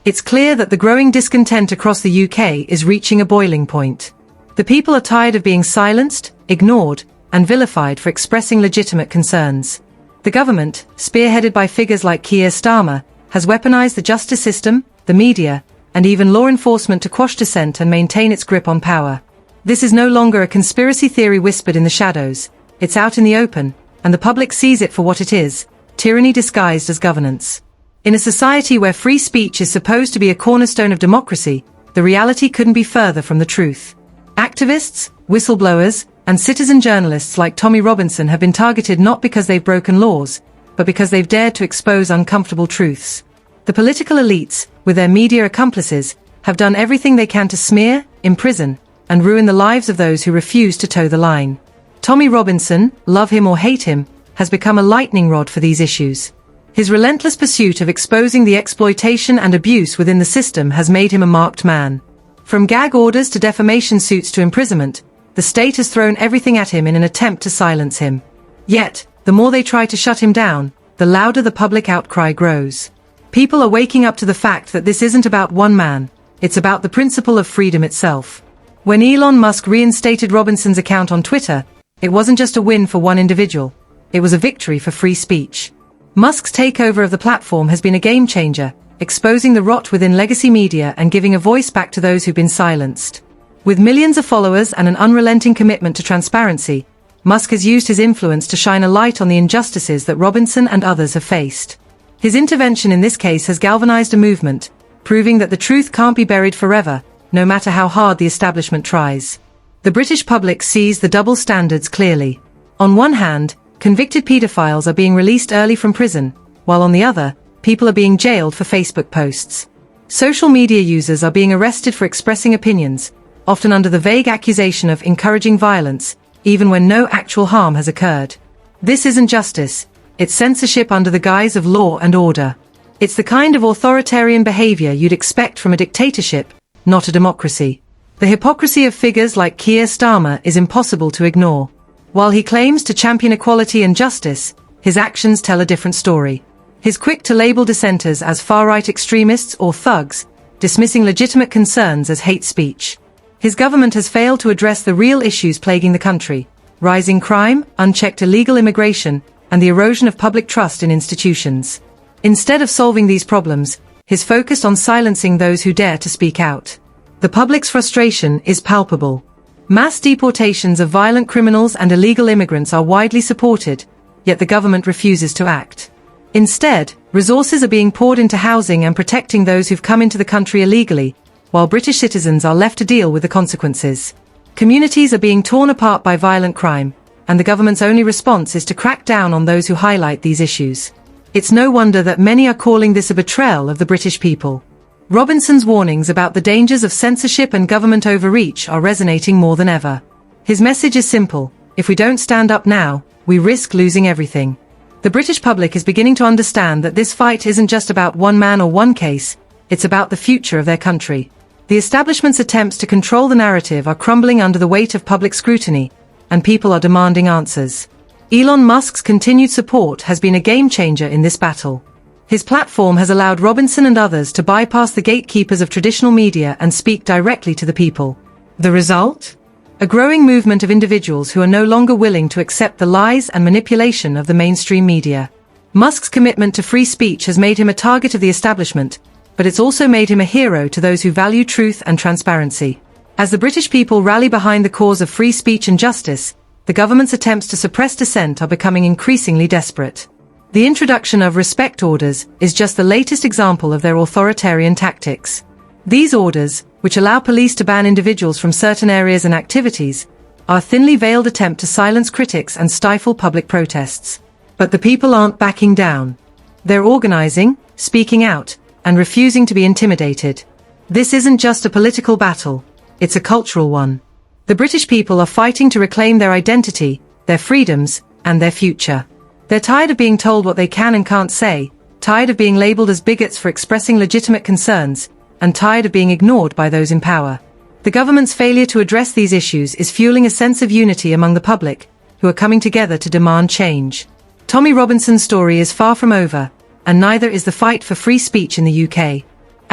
It's clear that the growing discontent across the UK is reaching a boiling point. The people are tired of being silenced, ignored, and vilified for expressing legitimate concerns. The government, spearheaded by figures like Keir Starmer, has weaponized the justice system, the media, and even law enforcement to quash dissent and maintain its grip on power. This is no longer a conspiracy theory whispered in the shadows. It's out in the open, and the public sees it for what it is: tyranny disguised as governance. In a society where free speech is supposed to be a cornerstone of democracy, the reality couldn't be further from the truth. Activists, whistleblowers, and citizen journalists like Tommy Robinson have been targeted not because they've broken laws, but because they've dared to expose uncomfortable truths. The political elites, with their media accomplices, have done everything they can to smear, imprison, and ruin the lives of those who refuse to toe the line. Tommy Robinson, love him or hate him, has become a lightning rod for these issues. His relentless pursuit of exposing the exploitation and abuse within the system has made him a marked man. From gag orders to defamation suits to imprisonment, the state has thrown everything at him in an attempt to silence him. Yet, the more they try to shut him down, the louder the public outcry grows. People are waking up to the fact that this isn't about one man, it's about the principle of freedom itself. When Elon Musk reinstated Robinson's account on Twitter, it wasn't just a win for one individual, it was a victory for free speech. Musk's takeover of the platform has been a game-changer, exposing the rot within legacy media and giving a voice back to those who've been silenced. With millions of followers and an unrelenting commitment to transparency, Musk has used his influence to shine a light on the injustices that Robinson and others have faced. His intervention in this case has galvanized a movement, proving that the truth can't be buried forever, no matter how hard the establishment tries. The British public sees the double standards clearly. On one hand, convicted paedophiles are being released early from prison, while on the other, people are being jailed for Facebook posts. Social media users are being arrested for expressing opinions, often under the vague accusation of encouraging violence, even when no actual harm has occurred. This isn't justice, it's censorship under the guise of law and order. It's the kind of authoritarian behavior you'd expect from a dictatorship, not a democracy. The hypocrisy of figures like Keir Starmer is impossible to ignore. While he claims to champion equality and justice, his actions tell a different story. He's quick to label dissenters as far-right extremists or thugs, dismissing legitimate concerns as hate speech. His government has failed to address the real issues plaguing the country: rising crime, unchecked illegal immigration, and the erosion of public trust in institutions. Instead of solving these problems, he's focused on silencing those who dare to speak out. The public's frustration is palpable. Mass deportations of violent criminals and illegal immigrants are widely supported, yet the government refuses to act. Instead, resources are being poured into housing and protecting those who've come into the country illegally, while British citizens are left to deal with the consequences. Communities are being torn apart by violent crime, and the government's only response is to crack down on those who highlight these issues. It's no wonder that many are calling this a betrayal of the British people. Robinson's warnings about the dangers of censorship and government overreach are resonating more than ever. His message is simple: if we don't stand up now, we risk losing everything. The British public is beginning to understand that this fight isn't just about one man or one case, it's about the future of their country. The establishment's attempts to control the narrative are crumbling under the weight of public scrutiny, and people are demanding answers. Elon Musk's continued support has been a game-changer in this battle. His platform has allowed Robinson and others to bypass the gatekeepers of traditional media and speak directly to the people. The result? A growing movement of individuals who are no longer willing to accept the lies and manipulation of the mainstream media. Musk's commitment to free speech has made him a target of the establishment, but it's also made him a hero to those who value truth and transparency. As the British people rally behind the cause of free speech and justice, the government's attempts to suppress dissent are becoming increasingly desperate. The introduction of respect orders is just the latest example of their authoritarian tactics. These orders, which allow police to ban individuals from certain areas and activities, are a thinly veiled attempt to silence critics and stifle public protests. But the people aren't backing down. They're organizing, speaking out, and refusing to be intimidated. This isn't just a political battle, it's a cultural one. The British people are fighting to reclaim their identity, their freedoms, and their future. They're tired of being told what they can and can't say, tired of being labeled as bigots for expressing legitimate concerns, and tired of being ignored by those in power. The government's failure to address these issues is fueling a sense of unity among the public, who are coming together to demand change. Tommy Robinson's story is far from over, and neither is the fight for free speech in the UK.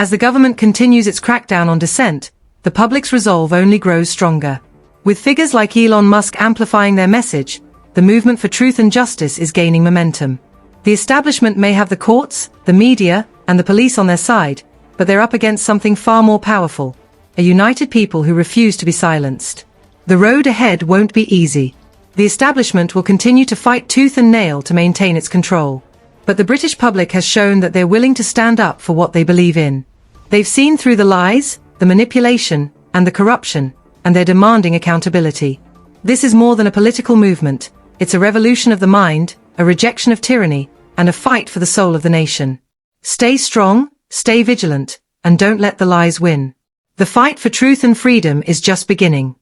As the government continues its crackdown on dissent, the public's resolve only grows stronger. With figures like Elon Musk amplifying their message, the movement for truth and justice is gaining momentum. The establishment may have the courts, the media, and the police on their side, but they're up against something far more powerful: a united people who refuse to be silenced. The road ahead won't be easy. The establishment will continue to fight tooth and nail to maintain its control. But the British public has shown that they're willing to stand up for what they believe in. They've seen through the lies, the manipulation, and the corruption, and they're demanding accountability. This is more than a political movement. It's a revolution of the mind, a rejection of tyranny, and a fight for the soul of the nation. Stay strong, stay vigilant, and don't let the lies win. The fight for truth and freedom is just beginning.